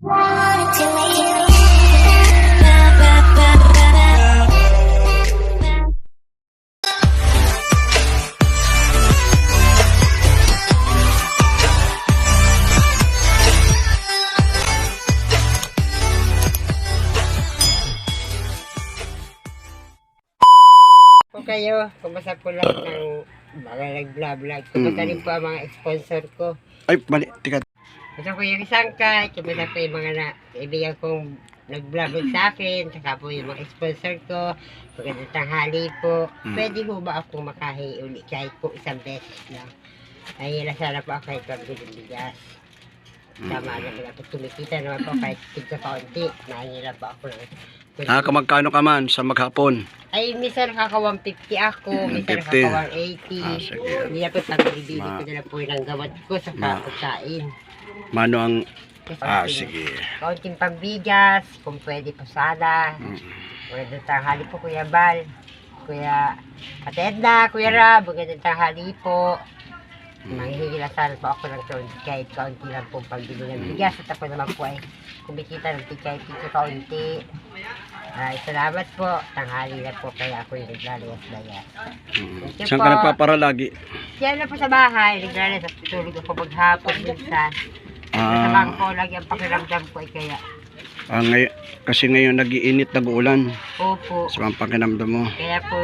Po kayo, kumusta po lang ng mga nag-vlog. Kumusta rin po ang mga sponsor ko. Ay, mali, tika. Kumusta po yung isangkay, kumusta po yung mga kaibigan kong nag-vlog sa akin, saka po yung mga sponsor ko. Magandang tanghali po. Pwede po ba ako makahi uli kahit po isang beses lang? Nahihila sana po ako kahit pagbiling bigas. Tama naman ako, tumikita naman po kahit tigka kaunti. Nahihila po ako ng Kamagkano ka man sa maghapon? ay, minsan nakaka 150 ako, minsan 150. nakaka 180. Sige. Hindi na po pag-ibili ko na lang po ng gawad ko sa pagkain. Mano ang... Kasi sige. kaunting pambigas, kung pwede po sana. Magandang tanghali po, Kuya Bal. Kuya Patedna, Kuya Rab, magandang tanghali po. Manghihila sana po ako ng kahit kaunti lang po pagbili ng bigas. At ako naman po ay kumikita ng kahit kaunti. Ay, salamat po. Tanghali na po kaya ako yung naglalayas-layas. Saan ka nagpapara lagi? Yan na po sa bahay. Naglalayas at tutulog ako maghapon minsan. Masama ko lagi ang pakiramdam ko ay kaya. Kasi ngayon nag-iinit, nag-uulan. Opo. Sa mga pakinamdam mo. Kaya po,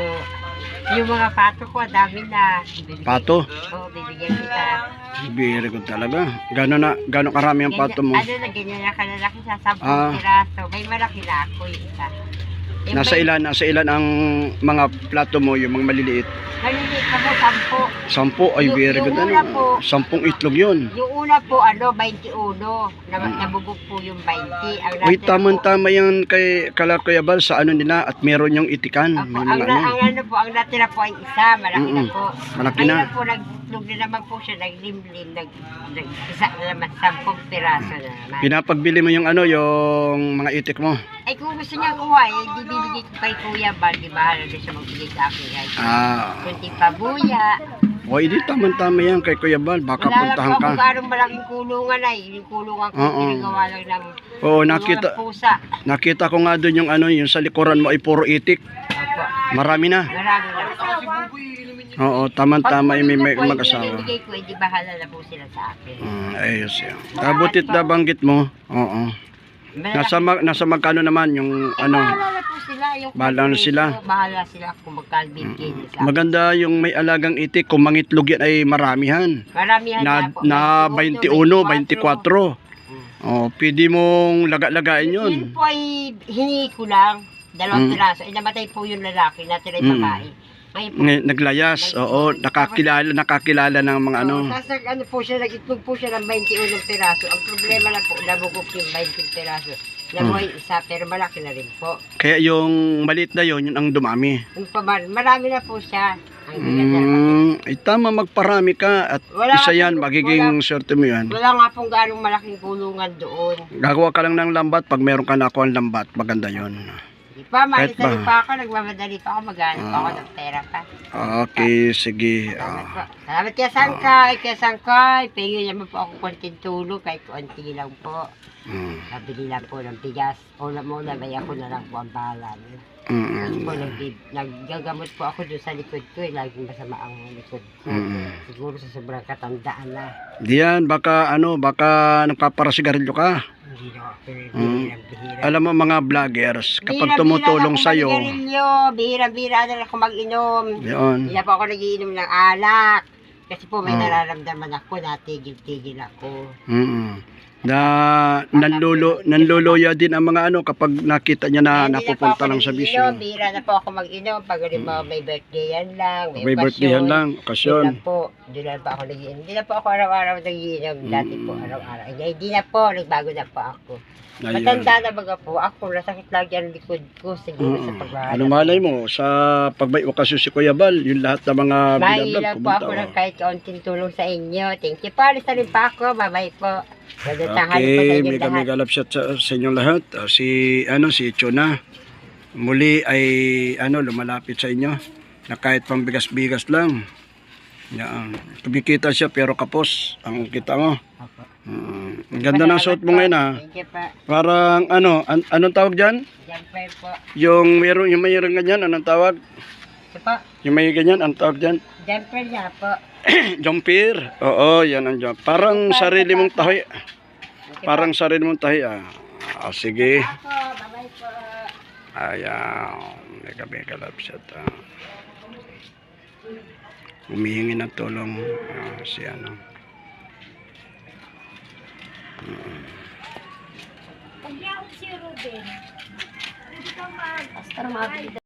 yung mga pato ko, dami na. Pato? Oo, bibigyan kita. Very good talaga. Gano'n karami ang pato mo? Ano na, ganyan na kalalaki sa 10 piraso. May malaki na ako yung isa. Yung Nasa ilan ang mga plato mo, yung mga maliliit? maliliit na po, 10. Ay, very good. Yung una po, 10 itlog yun. yung una po, 21. Nabubog po yung 20. Uy, tamang-tama yan kay Kuya Bal sa ano nila at meron yung itikan. Opo, May ang, mga ano. ang ano po, ang natira po ay isa, malaki na po. Malaki na. Ngayon po, nagtlog na naman po siya, naglimlim, isa na naman, 10 piraso na naman. Pinapagbili mo yung ano, yung mga itik mo. Ay, kung gusto niya kuha, eh, di bibigay ko kay Kuya Bal, di ba? Hala na siya magbigay sa akin, guys. Kunti pabuya. O, hindi tamang-tama yan kay Kuya Bal. Baka Wala puntahan lang po ka. kung anong malaking kulungan ay. Yung kulungan ko, ginagawa lang ng Oo, ng pusa. nakita ko nga doon yung ano, yung sa likuran mo ay puro itik. Opo. Marami na. Marami lang. Oo, tamang-tama yung may mag-asawa. Ibigay ko, hindi bahala na po sila sa akin. Ayos yan. Kabutit na banggit mo. Oo. Nasa magkano naman yung ano? Bahala na po sila. Yung Bahala na sila. Bahala sila kung magkano bibigay nila sa akin. Maganda yung may alagang itik. Kung mangitlog yan ay maramihan. Maramihan po. Na 21, 24. Oh, pwede mong laga-lagain yun. Yun po ay hiningi ko lang. 2 piraso. Ay namatay po yung lalaki. Natira yung babae. Naglayas, oo, nakakilala ng mga ano. Tapos ano po siya, nag-itlog po siya ng 21 piraso. Ang problema lang po, nabugok yung 20 piraso. Nabuhay isa, pero malaki na rin po. Kaya yung maliit na yun ang dumami. Marami na po siya. Ay tama, magparami ka at isa yan, magiging swerte mo yan. Wala nga pong ganong malaking kulungan doon. Gagawa ka lang ng lambat, pag meron ka na ako ang lambat, maganda yun. Di pa, malitan pa ako, nagmamadali pa ako, maghanap pa ako ng pera pa. Okay, sige. Salamat kaya Sangkay. Pingin naman po ako konting tulong, kahit konti lang po. Nabili lang po ng bigas. Ulam-ulam, ay ako na lang po ang bahala. Tapos po, naggagamot po ako doon sa likod ko. Laging masama ang likod ko. Siguro sa sobrang katandaan na. Diyan, baka nagpaparasigarilyo ka. Hindi na ako bihirang. Alam mo mga vloggers, kapag tumutulong sa'yo. Bihirang-bihira na lang ako mag-inom. Yun. Hindi na po ako nagiinom ng alak. Kasi po may nararamdaman ako, natigil-tigil ako. Nanluluya din ang mga ano kapag nakita niya na napupunta lang sa bisyo. Bihira na po ako mag-inom. Pag may birthday yan lang, may birthday yan lang, okasyon. Hindi na po ako nagiinom. Hindi na po ako araw-araw nagiinom. Dati po araw-araw. Hindi na po, nagbago na po ako. Matanda na baga po ako, nasakit lagi ang likod ko siguro sa pagbahala. Ano malay mo, sa pagbay okasyon si Kuya Bal, yung lahat ng mga binablog, pumunta po ako ng kahit kaunting tulong sa inyo. Thank you po, alis na rin pa ako, bye-bye po. Okay, may galap shot sa inyong lahat. Si Chona, muli ay lumalapit sa inyo na kahit pambigas-bigas lang. Yan. Kumikita siya pero kapos ang kita mo. Opo. Ang ganda ng suot mo ngayon ha. Thank you pa. Parang ano, anong tawag dyan? Jumper po. Yung mayroong ganyan, anong tawag? Ito po. Yung may ganyan, anong tawag dyan? Jumper niya po. Jumpir. Oo, yan ang jump. Parang sarili mong tahi. Parang sarili mong tahi ah. Sige. Ako, bye-bye po. Ayan. Mega love shot ah. Humihingi ng tulong si ano. Pag-yaw si Ruben, hindi ka mag-astar